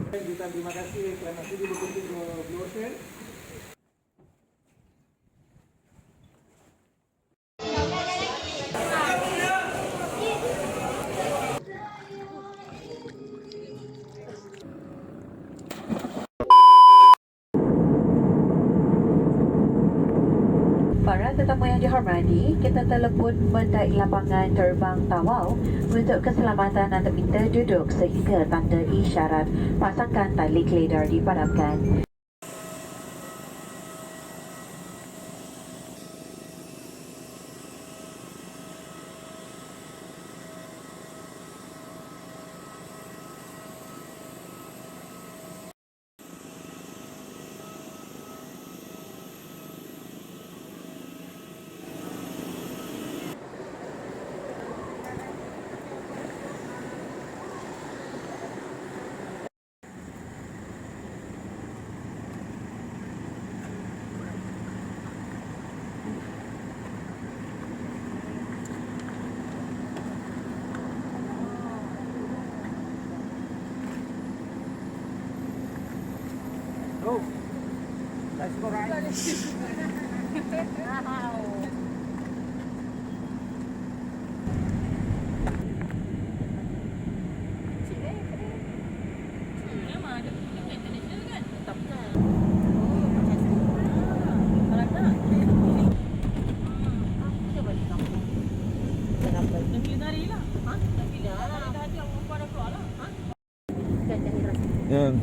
Terima kasih kerana sudi berkunjung ke Blue Ocean. Para tetamu yang dihormati, kita telepon mendai lapangan terbang Tawau untuk keselamatan anda minta duduk sehingga tanda isyarat pasangkan tali keledar dipadamkan. Oh, let's go right. Yang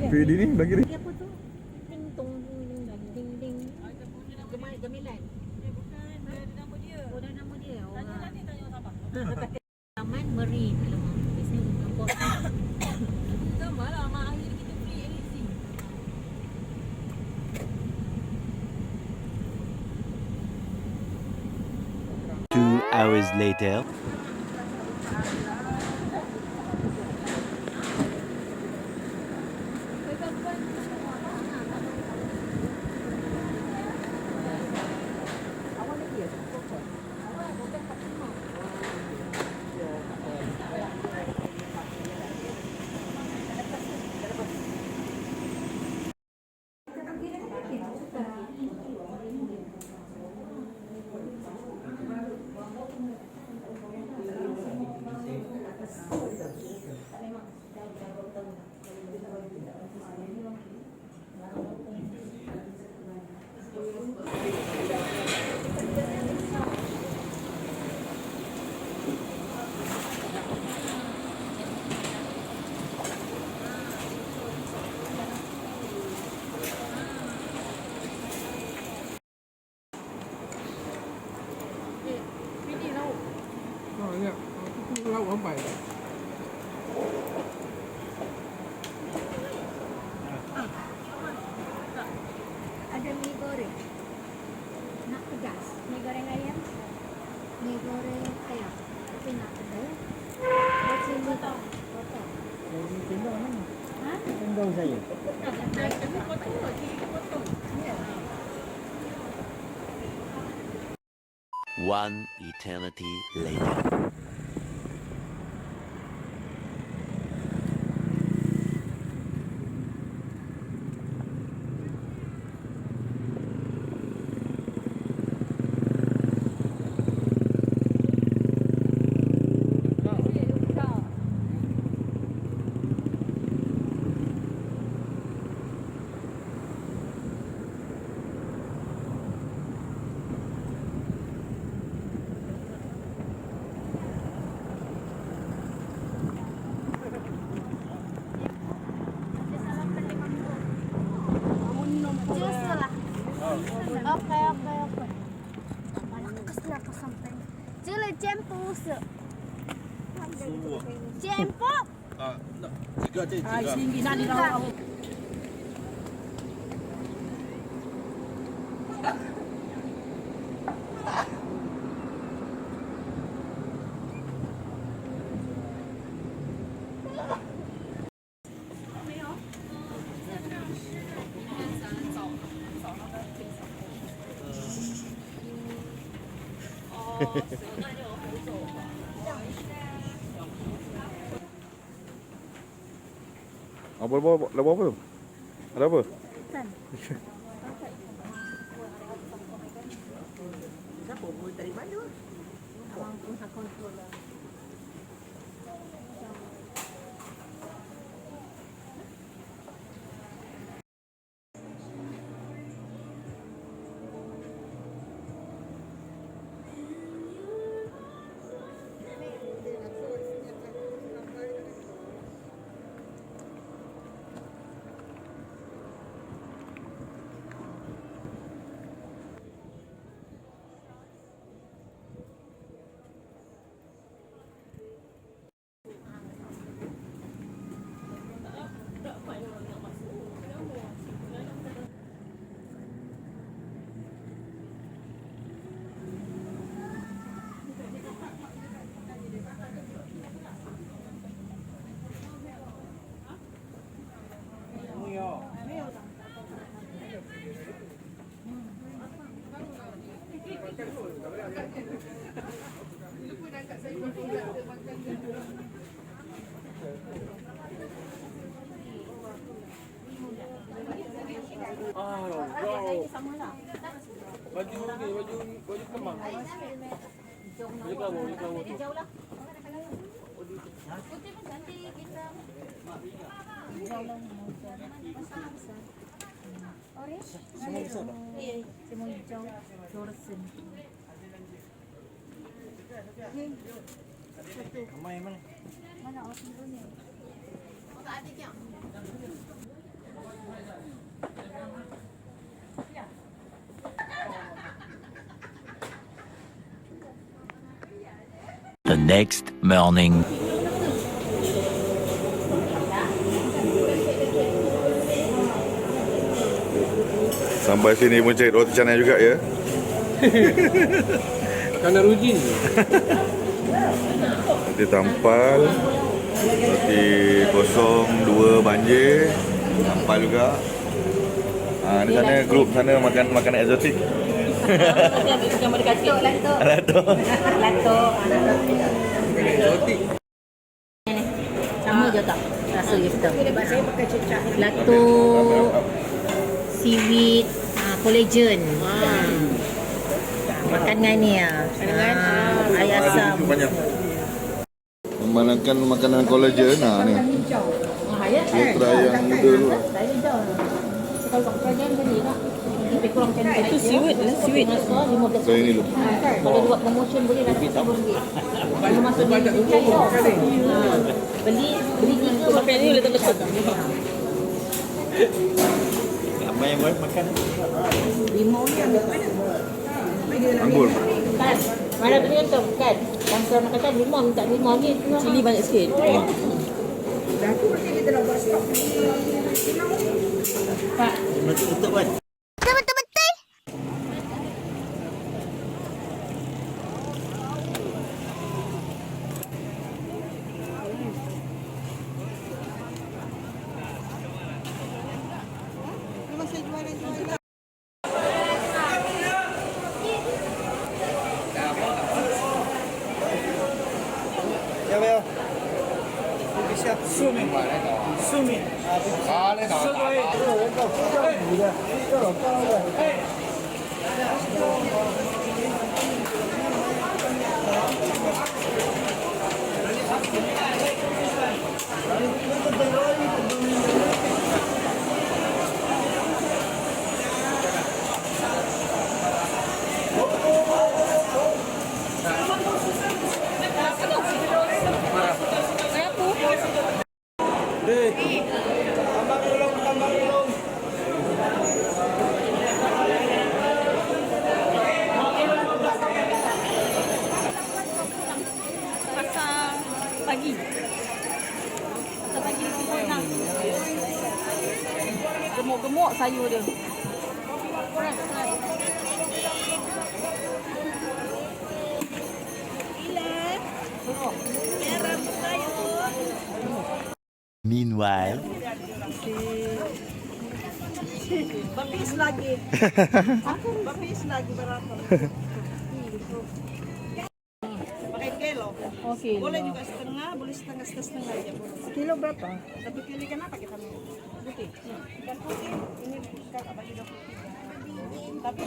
video ni bagi dia. Apa tu? Ding tong ding ding ding. Gemilan. Bukan, ada nama dia. Oh, ada nama dia. Tanya nanti tanya siapa? Taman Marine. Alamak, biasanya kampus. Sama lah, mak akhir kita free and easy. Two hours later. Oh, ya. Aku lauk sampai. Ada mie goreng. Nak pedas. Mie goreng ayam. Mie goreng ayam. Tapi nak pedas. Macam ni tau. Potong. Tendang mana? Ha? Tendang saya. Tapi potong lah. Cik potong. Ya. One eternity later. Okey. Nak sampai. Cila jemput. Jemput. Tiga je. Sini nak dirawat. Apa tu? Ada apa? Siapa pun dari mana? Abang pun tak kontrol lah. Baju kemang. Baju kamu tu. Jauh lah. Putih pun cantik kita. Jauh lah. Orange? Semua besar tak? Iya, semua hijau. Fluorescent. Ramai mana? Mana orang tu ni? Oh, tak ada yang. The next morning. Sampai sini pun cari roti canai juga ya. Kena ruji. Roti tampal, roti kosong, 2 banjir, tampal juga. Di sana grup sana makan makanan eksotik. Gambar dekat sikit. Lato. Roti. Sama je tak? Rasa kita. Saya pakai cecah. Lato, seaweed, collagen. Makan dengan ni air asam. Banyak. Memandangkan makanan kolagen, ni. Putra yang muda tu. Kalau tak percaya macam ni lah. Lebih kurang macam ni. Itu seaweed lah, seaweed. Saya ni dulu. Kalau buat promotion boleh lah RM10. Kalau masuk di beli 3 pakai ni boleh tetap. Ramai yang makan. Limau ni ada Anggur. kan? Mana punya tu kan? Yang saya nak kata limau minta limau ni cili banyak sikit. Dah tu mesti kita nak buat stok. Pak, Betul kan? pagi. Pasal pagi dia semua nak. Gemuk-gemuk sayur dia. Meanwhile, Bapis lagi. Bapis lagi berapa? Pakai kilo. Okey. Boleh juga setengah, boleh setengah aja. Kilo berapa? 1 kilo ikan apa kita mau? Putih. Ikan putih. Ini ikan apa kilo putih? Tapi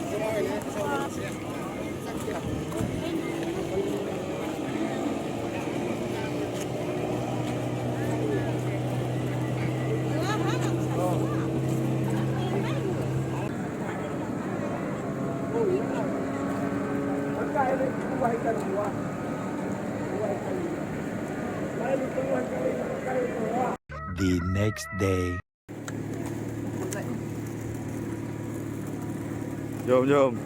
The next day. Jom, jom.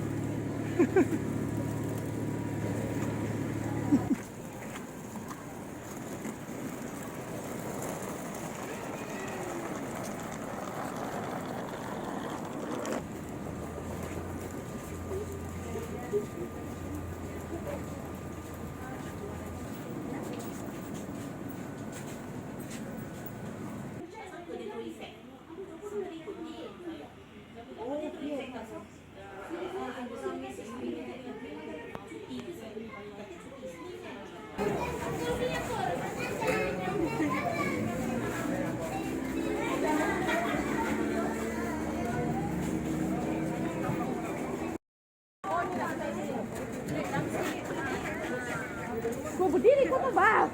kau berdiri kau apa, Bang?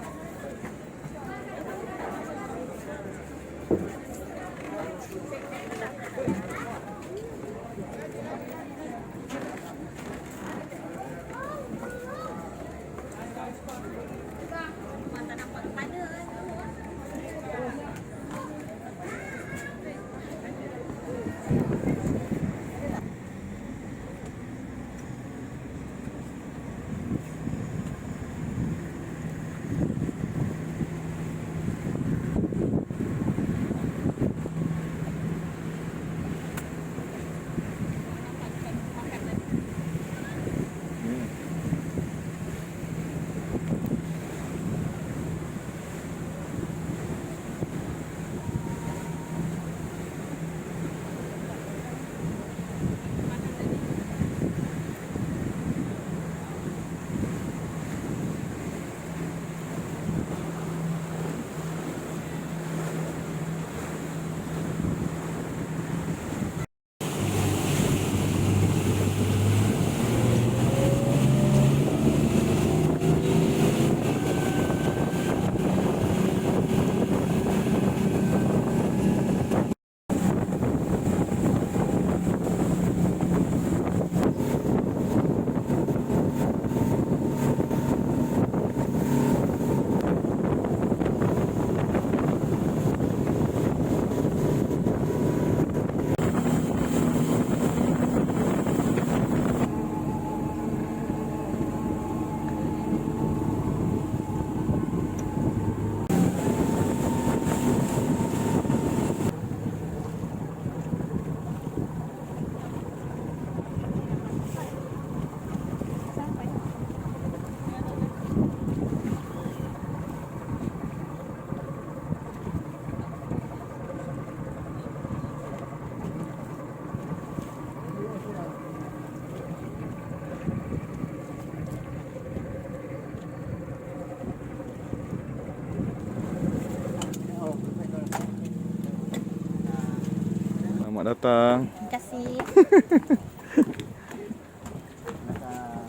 Selamat datang. Terima kasih.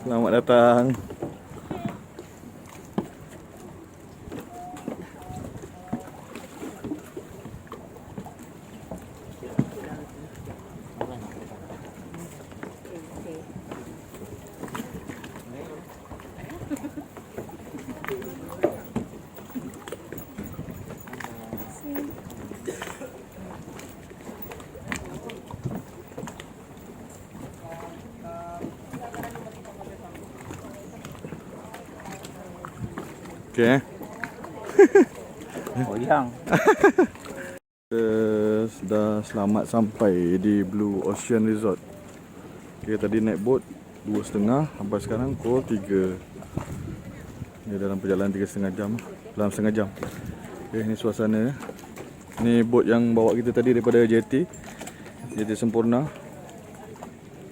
Selamat datang. Okey. Oh, yang. Kita sudah selamat sampai di Blue Ocean Resort. Okay, tadi naik bot 2.5 sampai sekarang pukul 3. Ni dalam perjalanan 3,5 jam. Dalam setengah jam. Okay, ni suasana. Ni bot yang bawa kita tadi daripada JT Sempurna.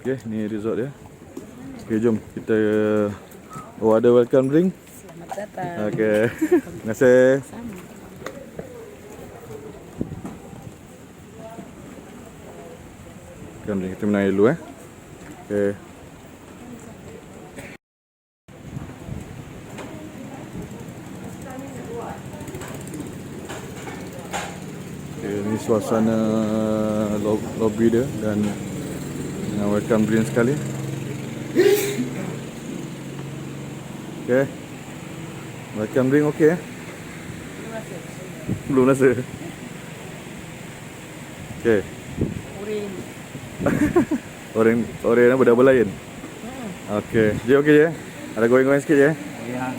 Okay, ni resort dia. Okay, jom kita ada welcome drink. datang. Okey. Terima kasih. Sama. Kan kita menang dulu Okey. Okay, ini suasana lobby dia dan dengan welcome drink sekali. Okay. Welcome drink okey Belum rasa. Okay. Orang apa double lain? Okey. Je okey je. Ada goyang-goyang sikit je. Goyang.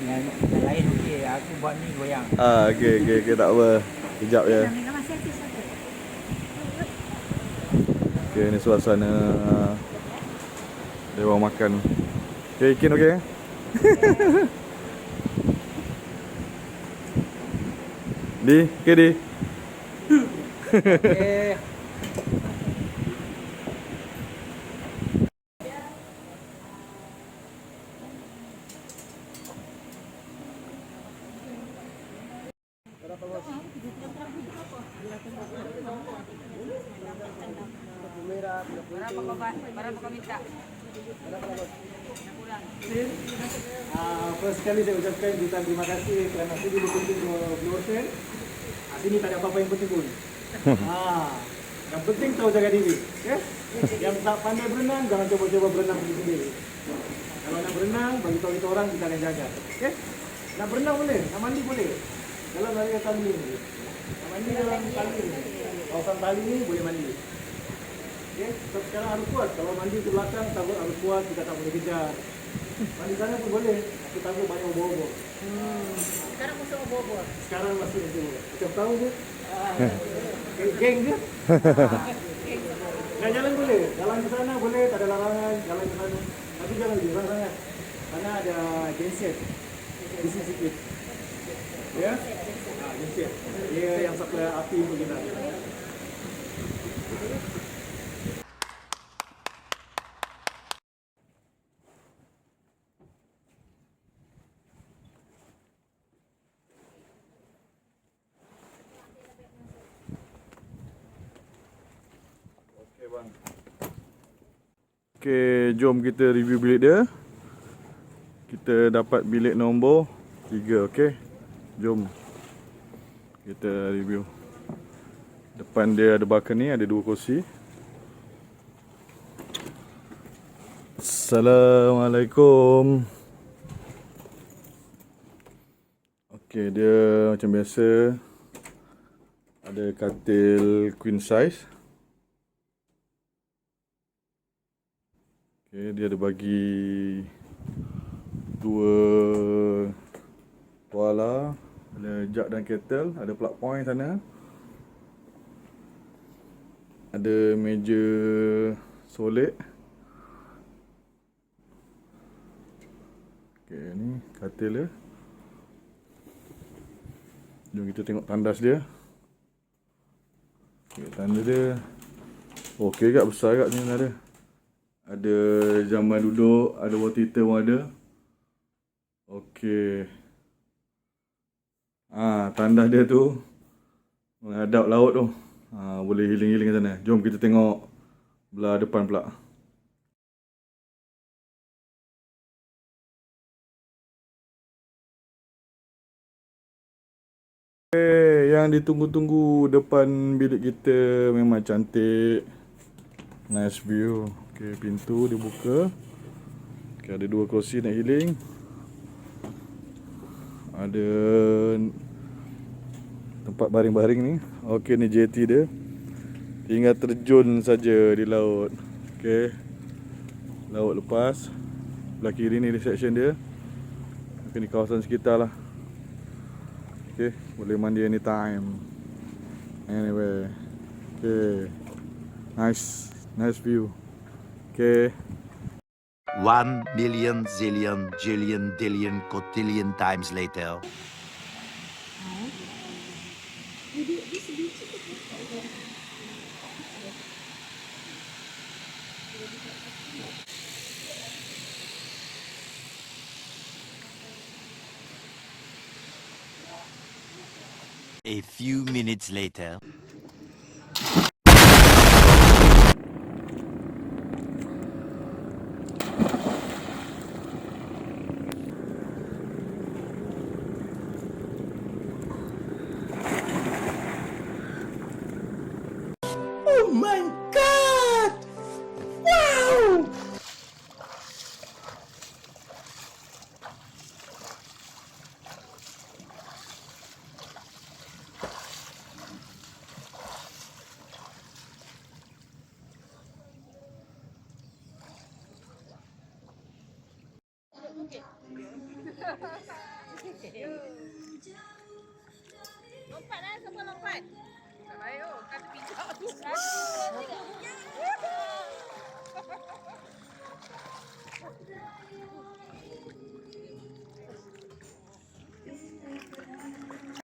Yang lain okey, aku buat ni goyang. Okey tak apa. Kejap je. Okey, ni suasana dewan makan. Okey, Ikin okey? Di, okey Di. Okey. First sekali saya ucapkan jutaan terima kasih kerana sudi berkunjung ke Blue Ocean. Sini tak ada apa-apa yang penting pun. Yang penting tahu jaga diri. Okay? Yang tak pandai berenang, jangan coba-coba berenang sendiri. Kalau nak berenang, bagi tahu kita orang, kita akan jaga. Okay? Nak berenang boleh, nak mandi boleh. Dalam area tali ni. Nak mandi dalam tali ni. Kawasan tali ni boleh mandi. Okay? So, sekarang harus kuat. Kalau mandi ke belakang, takut harus kuat, kita tak boleh kejar. Mandi sana pun boleh. Aku takut banyak obor-obor. Sekarang musuh bobo. Sekarang masih obor. Macam tahu je. Geng je. Nak jalan boleh. Jalan ke sana boleh, tak ada larangan. Jalan ke sana. Tapi jangan jurang sangat. Karena ada genset. Bising sikit. Ya? Genset. Dia yang supply api untuk kita. Okey, jom kita review bilik dia. Kita dapat bilik nombor 3, okey. Jom kita review. Depan dia ada balcony, ada 2 kerusi. Assalamualaikum. Okey, dia macam biasa ada katil queen size. Okay, dia ada bagi 2 tuala, ada jug dan kettle, ada plug point sana. Ada meja solid. Okay, ni katil dia. Jom kita tengok tandas dia. Okay, tandas dia okey kat, besar kat sini ada. Ada jamban duduk, ada water heater pun ada. Okey. Tandas dia tu menghadap laut tu. Boleh healing-healing kat sana. Jom kita tengok belah depan pula. Okay, yang ditunggu-tunggu depan bilik kita memang cantik. Nice view. Okay, pintu dibuka. Okay, ada 2 kerusi nak healing. Ada tempat baring-baring ni. Okay, ni jetty dia. Tinggal terjun saja di laut. Okay. Laut lepas. Belah kiri ni reception dia. Okay, ni kawasan sekitar lah. Okay, boleh mandi anytime. Anyway. Okay. Nice view. Okay. 1 million zillion jillion dillion cotillion times later. A few minutes later. Lompat lah, siapa lompat? Tak baik oh, kan bijak tu.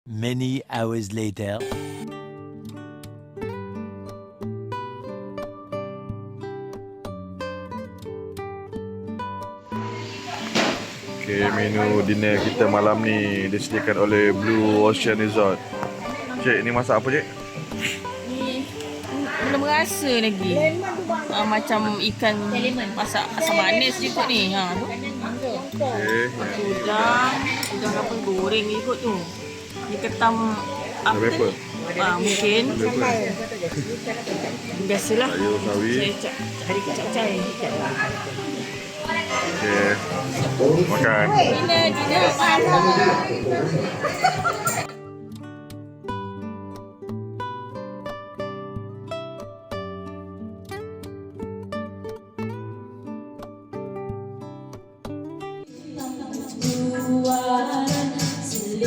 Many hours later. Okay, menu dinner kita malam ni disediakan oleh Blue Ocean Resort. Cik, ni masak apa cik? Ni belum rasa lagi. Macam ikan masak asam manis je kot ni. Tu. Okay. Udang apa goreng je kot tu. Ni ketam apa Ada apa? mungkin. Biasalah. Sayur sawi. Cai. Okay. Makan. Dinner malam.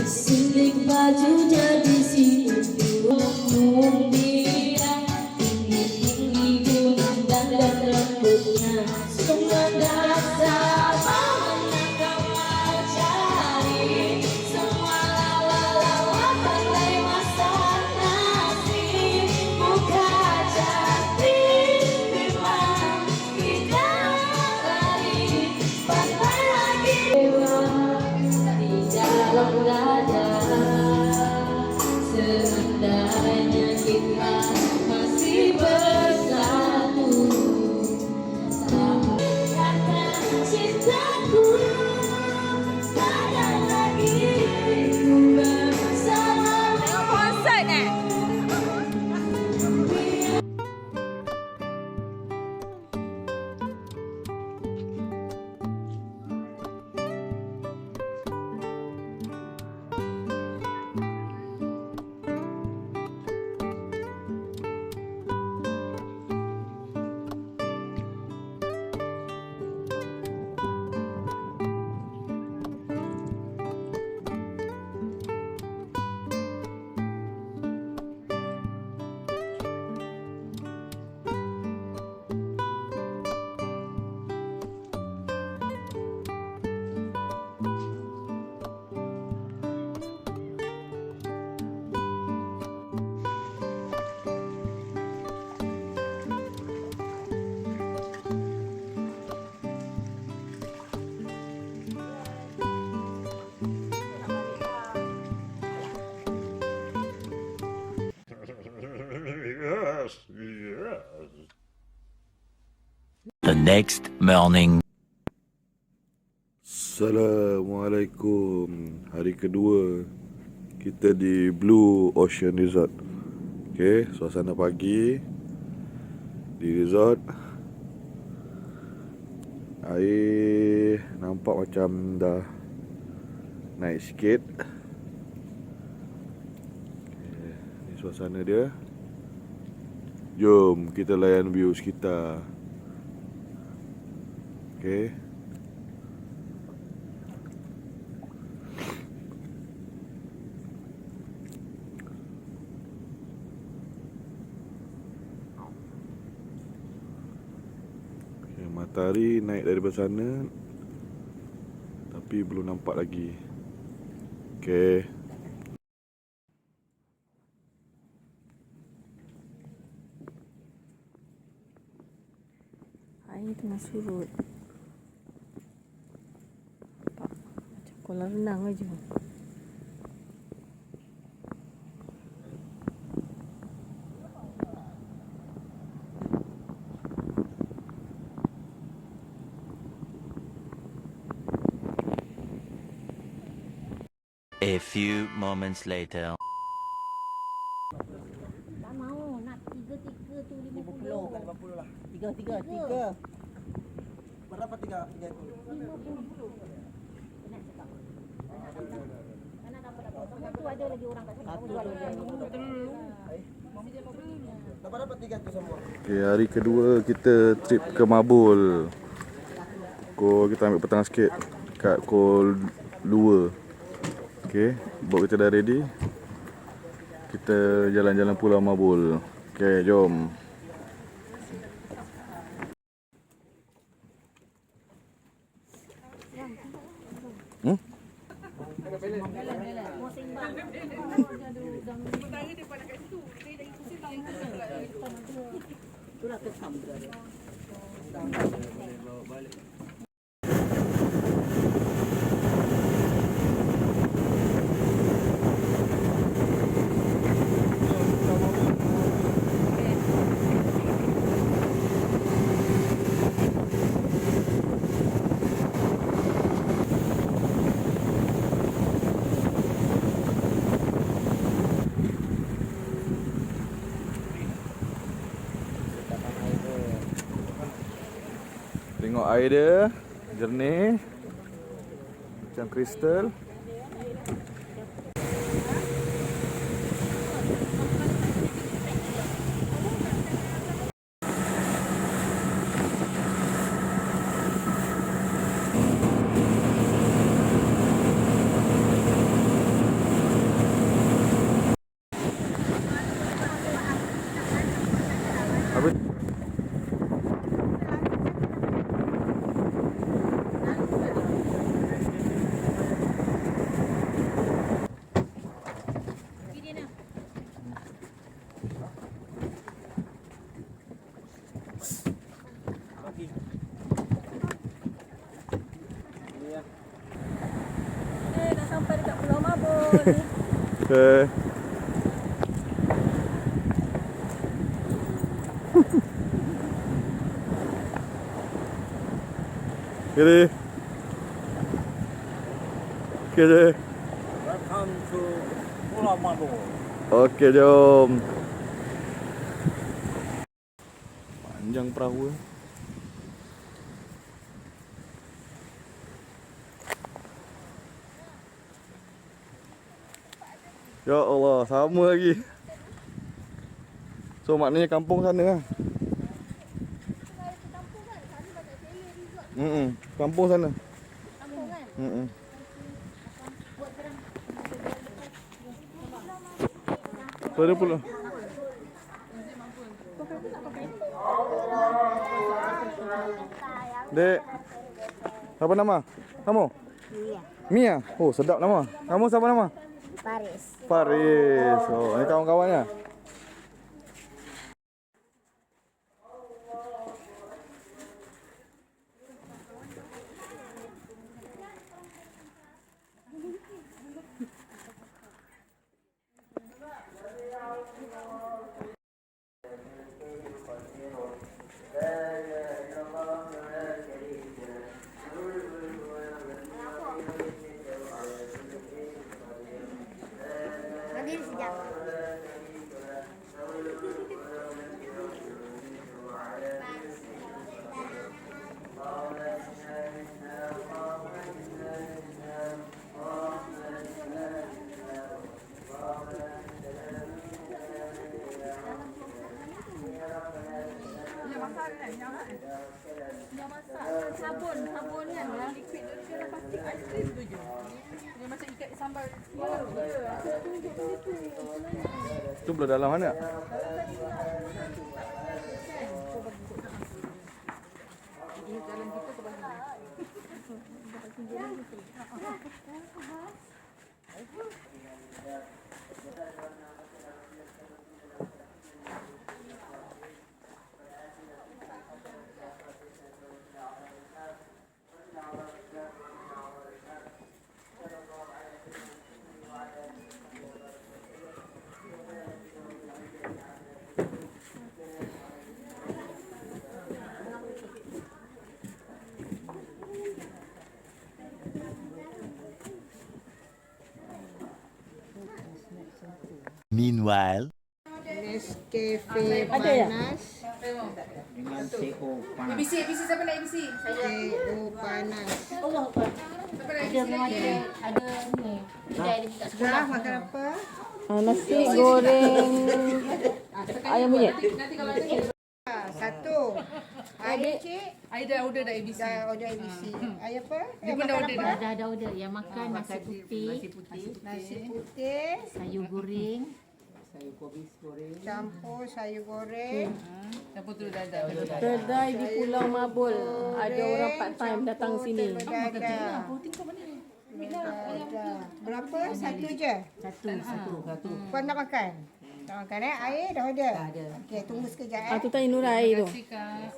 Silik baju jadi situ dia tinggi gunung dan rambutnya semua dasar mana kau mau cari semua lawa pandai masak nasi buka cantik memang tidak lari pandai lagi di dalam dada seandainya kita masih bersatu kata cintaku tak ada lagi ku bersama Konsert The next morning. Assalamualaikum. Hari kedua kita di Blue Ocean Resort. Okay, suasana pagi di resort. Air nampak macam dah naik sikit. Okay, ni suasana dia. Jom kita layan view sekitar. Okay. Matahari naik daripada sana tapi belum nampak lagi. Okey. Air tengah surut. Nampak macam kolam renang aja. A few moments later. Tak mau nak 3 tu 50. Bukan 50 lah. 3. Berapa 3 itu? 50. Nak cakap. Mana dapat tu ada lagi orang kat sana. Berapa 3 tu semua? Okay, hari kedua kita trip ke Mabul. Kita ambil petang sikit kat pukul 2. Okay, boat kita dah ready. Kita jalan-jalan Pulau Mabul. Okay, jom. Tengok air dia jernih macam kristal. Apa? Dah sampai dekat Pulau Mabul. Okay. Kiri. Kiri. Welcome to Pulau Mabul. Okey, jom. Panjang perahu. Ya Allah, sama lagi. So maknanya kampung sana lah. Kampung sana. Kampung kan? So ada pula. Dek. Apa nama? Kamu? Mia. Mia. Oh, sedap nama. Kamu siapa nama? Paris. Faris. Oh, ini kawan-kawannya. Hadir sejak. Dia masak sabun kan yang liquid tu dia dah plastik aiskrim tu je. Dia macam ikat sambal siang tu. Aku tunjuk situ. Tu belah dalam mana? Jalan kita ke mana? Meanwhile. Nescafe panas. ABC siapa nak ABC? CO panas. Ada memang ada ni. Kedai dia kat sekolah. Dah makan apa? Nasi goreng ayam penyet. Nanti kalau ada Satu. Air cik. I dah order dah ABC. Dah order ABC. Air apa? Dia pun dah order dah. Ada order yang makan nasi putih, Nasi putih. sayur goreng, Campur sayur goreng. Dapur tu dah ada. Kedai di Pulau Mabul. Ada orang part time datang sini. Berdadah. Berapa? Satu je? satu. Puan nak makan? Tak makan Air dah order? Dah ada. Okey, tunggu sekejap Ah, tu tanya Nurai tu. Tanya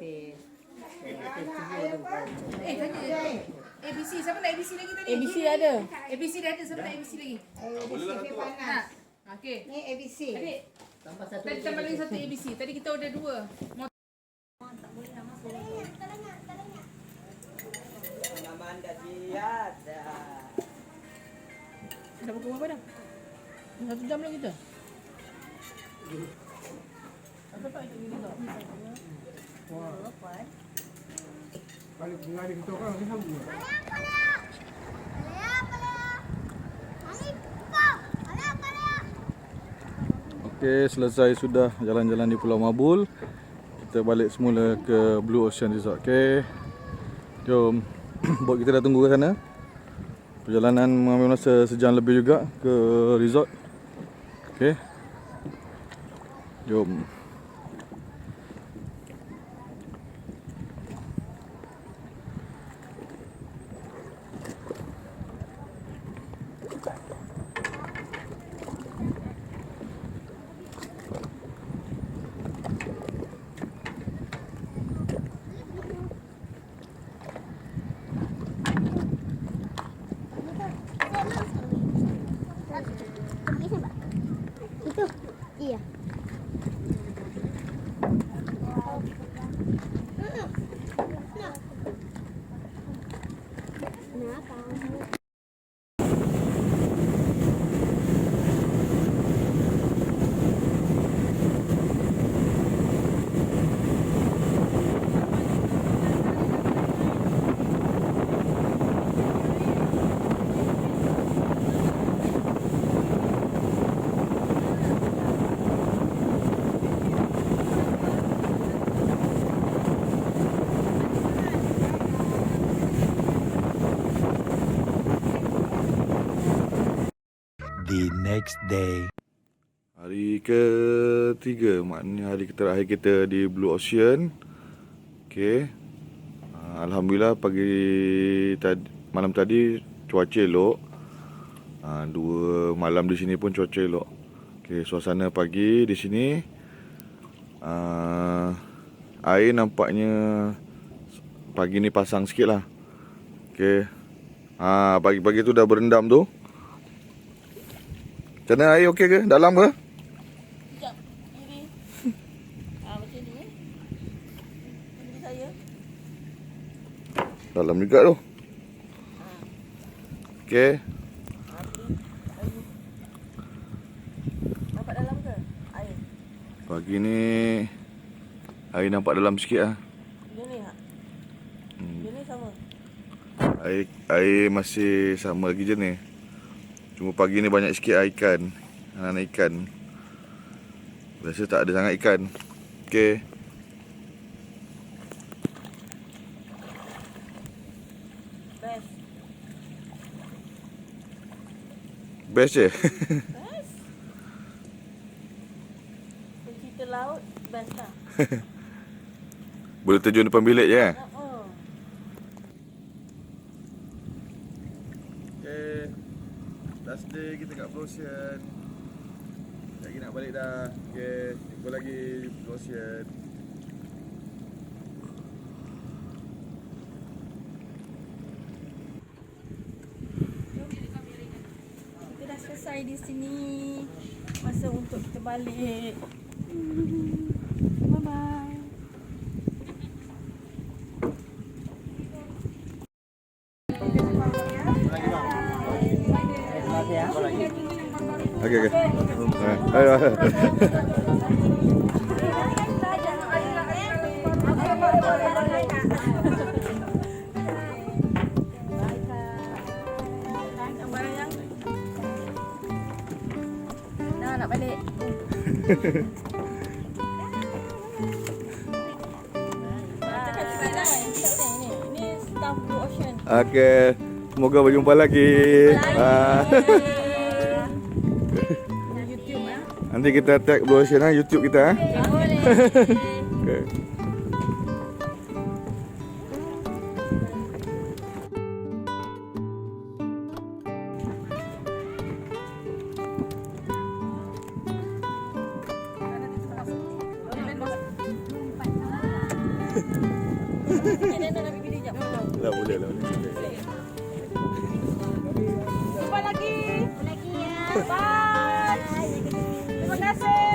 ABC siapa nak ABC lagi tadi? ABC ada. ABC dah ada, siapa nak ABC lagi? Nescafe panas. Okey. Ni ABC. Adik. Tadi tambah lagi satu ABC. Tadi kita order 2. Dah pukul berapa dah? 1 jam lagi kita. Okey, selesai sudah jalan-jalan di Pulau Mabul. Kita balik semula ke Blue Ocean Resort. Okey. Jom. Bot kita dah tunggu kat sana. Perjalanan mengambil masa sejam lebih juga ke resort. Okey. Jom. The next day. Hari ketiga, maknanya hari terakhir kita di Blue Ocean. Okey. Alhamdulillah malam tadi cuaca elok. 2 malam di sini pun cuaca elok. Okey, suasana pagi di sini. Air nampaknya pagi ni pasang sikit lah. Okey. Pagi-pagi tu dah berendam tu. Macam mana air okey ke? Dalam ke? Sekejap. Kiri. Macam ni. Kiri saya. Dalam juga tu. Okey. Nampak dalam ke? Air. Pagi ni air nampak dalam sikit lah. Dia ni tak? Dia ni sama. Air masih sama lagi jenis. Cuma pagi ni banyak sikit ikan. Anak-anak ikan. Biasa tak ada sangat ikan. Okey. Best. Best je. Best. Cerita laut, best lah. Boleh terjun depan bilik je kan? Okay. Last day kita kat Blue Ocean. Lagi nak balik dah. Okay. Jumpa lagi di Blue Ocean. Kita dah selesai di sini. Masa untuk kita balik. Bye-bye. Okey. Ayo. Dah nak balik. Ini staff Blue Ocean. Okey, semoga berjumpa lagi. YouTube ya. Nanti kita tag Blue Ocean YouTube kita. Boleh. Okay. Lah boleh lah. Jumpa lagi. Lagi ya. Bye. Terima kasih.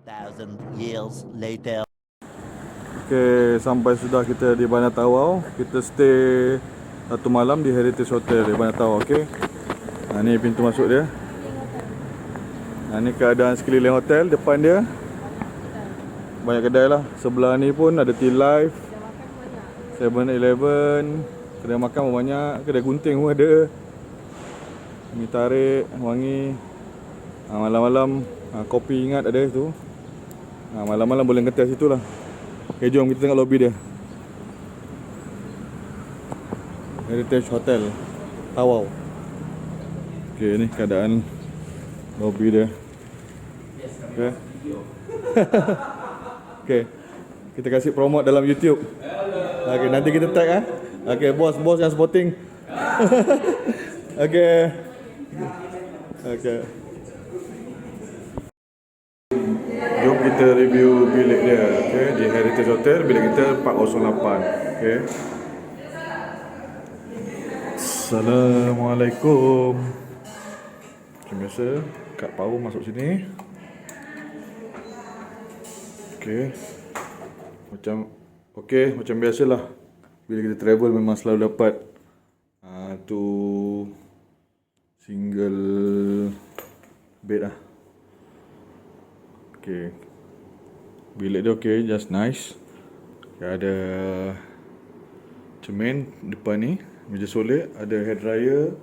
Thousand years later. Okay, sampai sudah kita di Bandar Tawau. Kita stay satu malam di Heritage Hotel di Bandar Tawau. Okay. Ni pintu masuk dia. Ni keadaan sekeliling hotel. Depan dia banyak kedai lah. Sebelah ni pun ada Tea Life, 7-Eleven. Kedai makan pun banyak. Kedai gunting pun ada. Mi tarik, wangi. Malam-malam kopi ingat ada tu. Malam-malam boleh ngetes situ lah. Okay, jom kita tengok lobby dia. Heritage Hotel Tawau. Okay, ni keadaan lobby dia. Okay. Okay, kita kasih promote dalam YouTube. Okay, nanti kita tag Okay, bos yang supporting. Okay. Okay. Jom kita review bilik dia. Okay, di Heritage Hotel bilik kita 408. Okay. Assalamualaikum. Macam biasa, Kak Pau masuk sini. Okay. Macam biasalah. Bila kita travel memang selalu dapat tu single bed lah. Okay. Bilik dia okay, just nice. Okay, ada cermin depan ni, meja solid, ada hair dryer,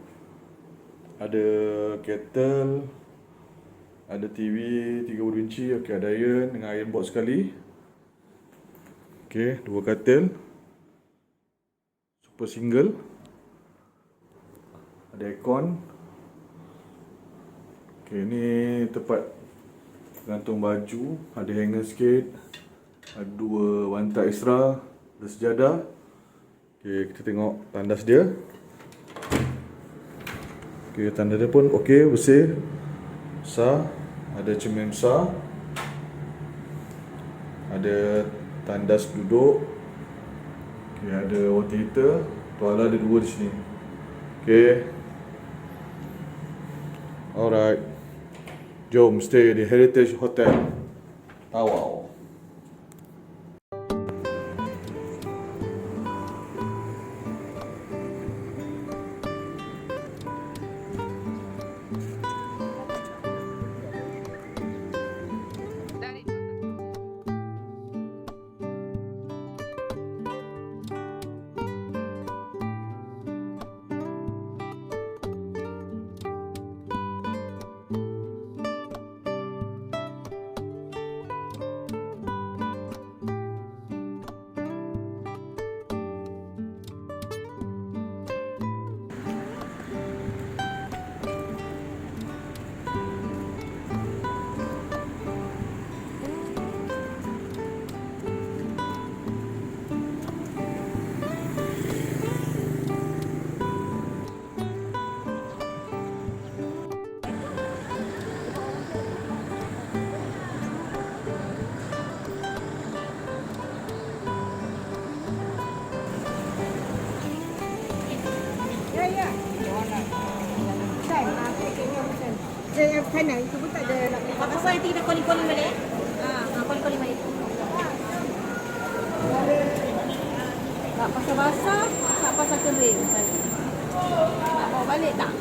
ada kettle, ada TV 30 inci, okay, ada iron dengan iron box sekali. Okay, dua katil. Super single. Ada aircon. Okay, ni tempat gantung baju, ada hanger sikit, ada dua bantal extra, ada sejadah. Okay, kita tengok tandas dia. Okay, tandas dia pun okay, bersih, besar, ada cermin besar, ada tandas duduk. Okay, ada water heater, tuala ada dua di sini. Okay, Alright. Jom stay di Heritage Hotel Tawau. Ya, ya. Kan, dia yang kanan itu pun tak ada nak Apa nanti kita calling balik? Calling balik. Tak pasal basah, tak pasal kering sekali. Nak bawa balik tak?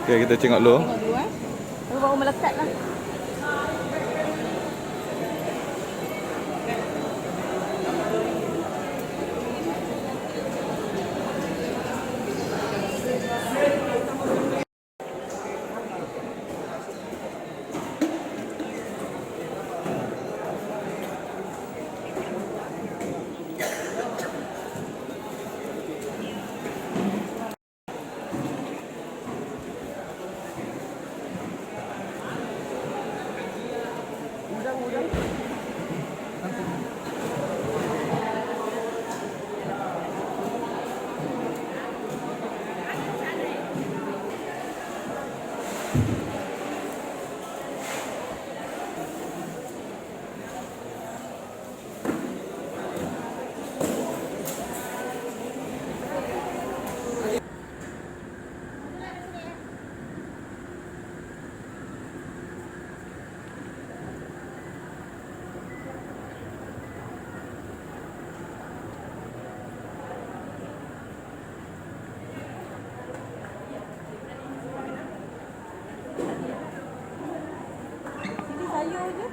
Okay, kita tengok dulu. Tengok dulu Baru baru melekat lah. Sini sayur je.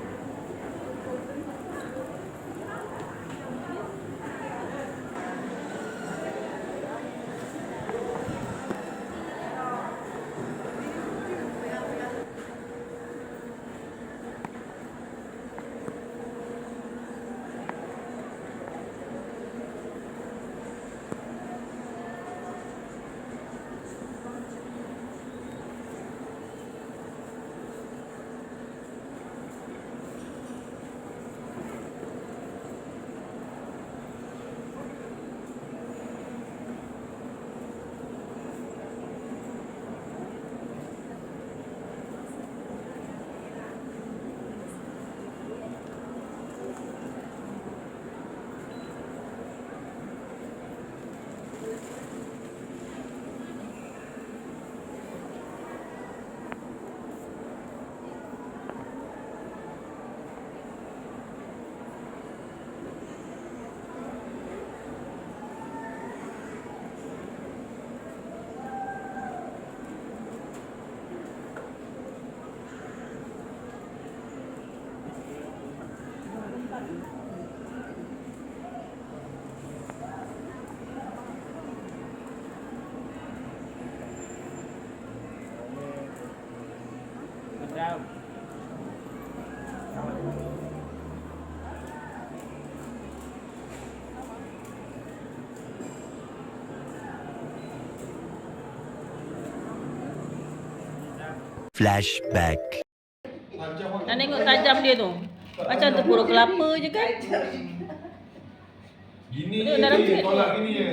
Flashback. Nak tengok tajam dia tu. Macam tu pura kelapa je kan. Gini je dalam dia tolak gini je.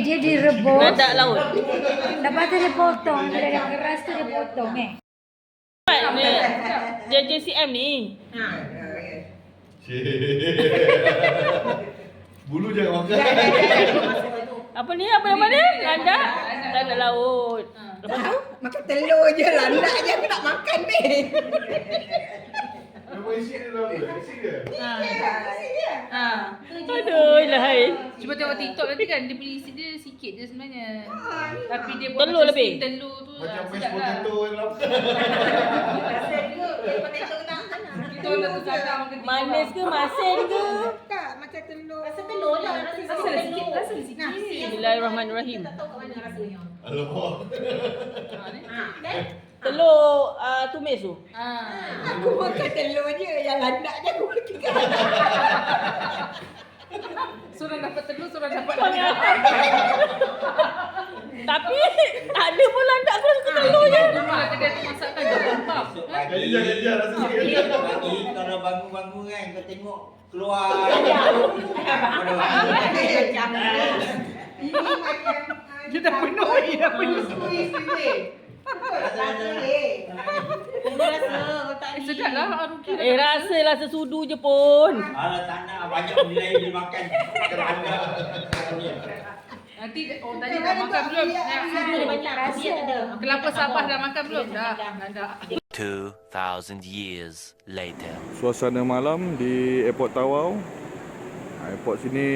dia direbus. Dadak laut. Lepas tu dia potong. Bila dah keras tu dia potong Dia JCM ni. Bulu jangan makan. Apa ni? Apa nama dia? Landak? Landak laut. Makan telur je lah. Nak je aku nak makan ni. Aduh lahai. Cuba tengok TikTok nanti kan dia punya isi dia sikit je sebenarnya. Tapi dia buat telur lebih. Telur tu macam sedap lah. Kita nak tersadar makan telur. Manis ke masin ke? Tak, makan telur. Rasa telur je. Rasa sikit, rasa sikit. Bismillahirrahmanirrahim. Telur tumis tu. Aku makan telur je. Yang landak je aku makan. Surah dapat telur, surah dapat landak. Tapi tak ada pun landak tu suka telur je. Rumah kedai tu masakkan je rempah. Jadi rasa sikit. Kalau bangun-bangun kan kau tengok keluar. Ini macam Dia dah penuh, dia dah penuh. Sedap lah Aruki. Rasalah sesudu je pun. Alah tak nak banyak benda lain dia makan. Kerana. Nanti tadi dah makan belum? Banyak rahsia ada. Kelapa Sabah dah makan belum? Dah. 2,000 years later. Suasana malam di Airport Tawau. Airport sini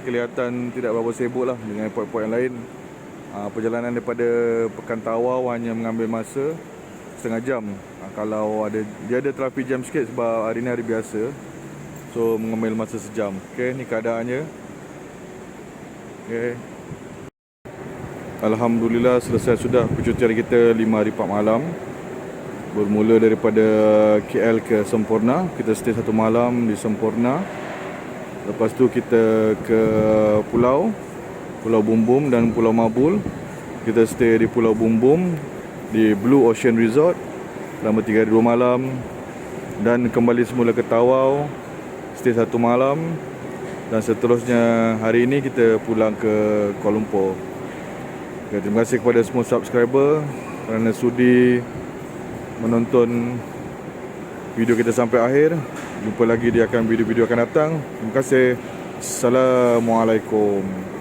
kelihatan tidak berapa sibuk lah dengan airport-airport yang lain. Perjalanan daripada Pekan Tawau hanya mengambil masa setengah jam. Kalau dia ada traffic jam sikit sebab hari ni hari biasa. So mengambil masa sejam. Okey, ni keadaannya. Okey. Alhamdulillah selesai sudah percutian kita 5 hari 4 malam. Bermula daripada KL ke Semporna. Kita stay 1 malam di Semporna. Lepas tu kita ke Pulau Bumbum dan Pulau Mabul. Kita stay di Pulau Bumbum di Blue Ocean Resort selama 3 hari 2 malam. Dan kembali semula ke Tawau, stay 1 malam. Dan seterusnya hari ini kita pulang ke Kuala Lumpur. Okay, terima kasih kepada semua subscriber kerana sudi menonton video kita sampai akhir. Jumpa lagi di video-video akan datang. Terima kasih. Assalamualaikum.